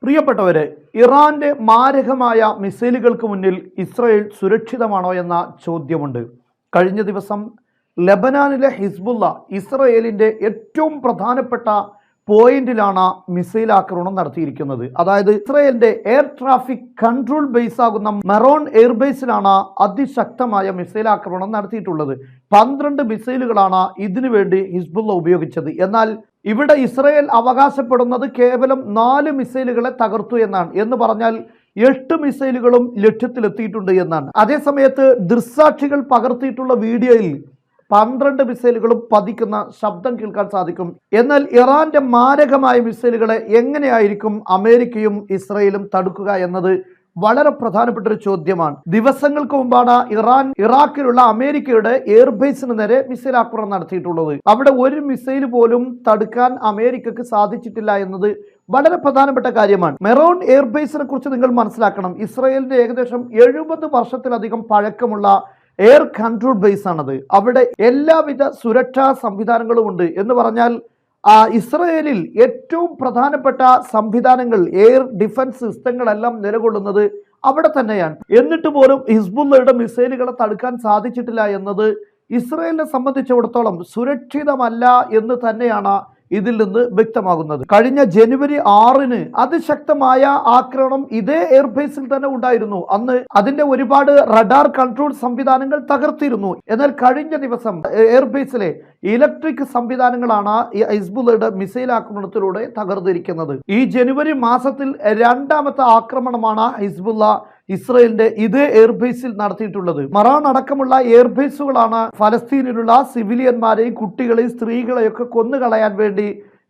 പ്രിയപ്പെട്ടവരെ, ഇറാന്റെ മാരകമായ മിസൈലുകൾക്ക് മുന്നിൽ ഇസ്രായേൽ സുരക്ഷിതമാണോ എന്ന ചോദ്യമുണ്ട്. കഴിഞ്ഞ ദിവസം ലെബനാനിലെ ഹിസ്ബുള്ള ഇസ്രായേലിന്റെ ഏറ്റവും പ്രധാനപ്പെട്ട പോയിന്റിലാണ് മിസൈൽ ആക്രമണം നടത്തിയിരിക്കുന്നത്. അതായത് ഇസ്രായേലിന്റെ എയർ ട്രാഫിക് കൺട്രോൾ ബേസ് ആകുന്ന മെറോൺ എയർബേസിലാണ് അതിശക്തമായ മിസൈൽ ആക്രമണം നടത്തിയിട്ടുള്ളത്. 12 മിസൈലുകളാണ് ഇതിനു വേണ്ടി ഹിസ്ബുള്ള ഉപയോഗിച്ചത്. എന്നാൽ ഇവിടെ ഇസ്രായേൽ അവകാശപ്പെടുന്നത് കേവലം 4 മിസൈലുകളെ തകർത്തു എന്നാണ്. എന്ന് പറഞ്ഞാൽ 8 മിസൈലുകളും ലക്ഷ്യത്തിലെത്തിയിട്ടുണ്ട് എന്നാണ്. അതേസമയത്ത് ദൃക്സാക്ഷികൾ പകർത്തിയിട്ടുള്ള വീഡിയോയിൽ 12 മിസൈലുകളും പതിക്കുന്ന ശബ്ദം കേൾക്കാൻ സാധിക്കും. എന്നാൽ ഇറാന്റെ മാരകമായ മിസൈലുകളെ എങ്ങനെയായിരിക്കും അമേരിക്കയും ഇസ്രായേലും തടുക്കുക എന്നത് വളരെ പ്രധാനപ്പെട്ട ഒരു ചോദ്യമാണ്. ദിവസങ്ങൾക്ക് മുമ്പാണ് ഇറാൻ ഇറാഖിലുള്ള അമേരിക്കയുടെ എയർബേസിന് നേരെ മിസൈൽ ആക്രമണം നടത്തിയിട്ടുള്ളത്. അവിടെ ഒരു മിസൈൽ പോലും തടുക്കാൻ അമേരിക്കക്ക് സാധിച്ചിട്ടില്ല എന്നത് വളരെ പ്രധാനപ്പെട്ട കാര്യമാണ്. മെറോൺ എയർബേസിനെ കുറിച്ച് നിങ്ങൾ മനസ്സിലാക്കണം. ഇസ്രായേലിന്റെ ഏകദേശം 70 വർഷത്തിലധികം പഴക്കമുള്ള എയർ കൺട്രോൾ ബേസ് ആണത്. അവിടെ എല്ലാവിധ സുരക്ഷാ സംവിധാനങ്ങളും ഉണ്ട്. എന്ന് പറഞ്ഞാൽ ഇസ്രായേലിൽ ഏറ്റവും പ്രധാനപ്പെട്ട സംവിധാനങ്ങൾ, എയർ ഡിഫൻസ് സിസ്റ്റങ്ങളെല്ലാം നിലകൊള്ളുന്നത് അവിടെ തന്നെയാണ്. എന്നിട്ട് പോലും ഹിസ്ബുള്ളയുടെ മിസൈലുകളെ തടുക്കാൻ സാധിച്ചിട്ടില്ല എന്നത് ഇസ്രായേലിനെ സംബന്ധിച്ചിടത്തോളം സുരക്ഷിതമല്ല എന്ന് തന്നെയാണ് ഇതിൽ നിന്ന് വ്യക്തമാകുന്നത്. കഴിഞ്ഞ ജനുവരി 6-ന് അതിശക്തമായ ആക്രമണം ഇതേ എയർബേസിൽ തന്നെ ഉണ്ടായിരുന്നു. അന്ന് അതിന്റെ ഒരുപാട് റഡാർ കൺട്രോൾ സംവിധാനങ്ങൾ തകർത്തിരുന്നു. എന്നാൽ കഴിഞ്ഞ ദിവസം എയർബേസിലെ ഇലക്ട്രിക് സംവിധാനങ്ങളാണ് ഹിസ്ബുള്ളയുടെ മിസൈൽ ആക്രമണത്തിലൂടെ തകർന്നിരിക്കുന്നത്. ഈ ജനുവരി മാസത്തിൽ 2ാമത്തെ ആക്രമണമാണ് ഹിസ്ബുള്ള ഇസ്രായേലിന്റെ ഇതേ എയർബേസിൽ നടത്തിയിട്ടുള്ളത്. മറാൻ അടക്കമുള്ള എയർബേസുകളാണ് ഫലസ്തീനിലുള്ള സിവിലിയന്മാരെയും കുട്ടികളെയും സ്ത്രീകളെയൊക്കെ കൊന്നുകളയാൻ വേണ്ടി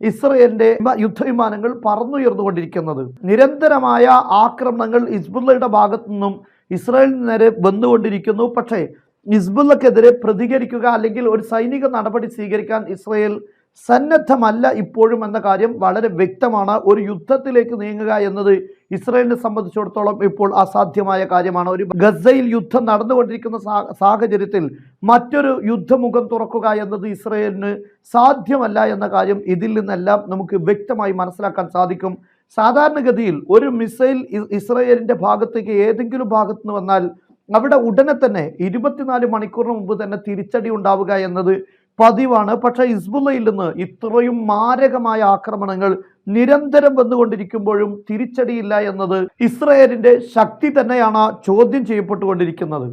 ഇസ്രായേലിന്റെ യുദ്ധവിമാനങ്ങൾ പറന്നുയർന്നുകൊണ്ടിരിക്കുന്നത്. നിരന്തരമായ ആക്രമണങ്ങൾ ഹിസ്ബുള്ളയുടെ ഭാഗത്തു നിന്നും ഇസ്രായേലിന് നേരെ വന്നുകൊണ്ടിരിക്കുന്നു. പക്ഷേ ഹിസ്ബുള്ളക്കെതിരെ പ്രതികരിക്കുക അല്ലെങ്കിൽ ഒരു സൈനിക നടപടി സ്വീകരിക്കാൻ ഇസ്രായേൽ സന്നദ്ധമല്ല ഇപ്പോഴും എന്ന കാര്യം വളരെ വ്യക്തമാണ്. ഒരു യുദ്ധത്തിലേക്ക് നീങ്ങുക എന്നത് ഇസ്രായേലിനെ സംബന്ധിച്ചിടത്തോളം ഇപ്പോൾ അസാധ്യമായ കാര്യമാണ്. ഒരു ഗസയിൽ യുദ്ധം നടന്നുകൊണ്ടിരിക്കുന്ന സാഹചര്യത്തിൽ മറ്റൊരു യുദ്ധമുഖം തുറക്കുക എന്നത് ഇസ്രായേലിന് സാധ്യമല്ല എന്ന കാര്യം ഇതിൽ നിന്നെല്ലാം നമുക്ക് വ്യക്തമായി മനസ്സിലാക്കാൻ സാധിക്കും. സാധാരണഗതിയിൽ ഒരു മിസൈൽ ഇസ്രായേലിന്റെ ഭാഗത്തേക്ക് ഏതെങ്കിലും ഭാഗത്ത് നിന്ന് വന്നാൽ അവിടെ ഉടനെ തന്നെ 24 മണിക്കൂറിന് മുമ്പ് തന്നെ തിരിച്ചടി ഉണ്ടാവുക എന്നത് പതിവാണ്. പക്ഷേ ഹിസ്ബുള്ളയിൽ നിന്ന് ഇത്രയും മാരകമായ ആക്രമണങ്ങൾ നിരന്തരം വന്നുകൊണ്ടിരിക്കുമ്പോഴും തിരിച്ചടിയില്ല എന്നത് ഇസ്രായേലിന്റെ ശക്തി തന്നെയാണ് ചോദ്യം ചെയ്യപ്പെട്ടുകൊണ്ടിരിക്കുന്നത്.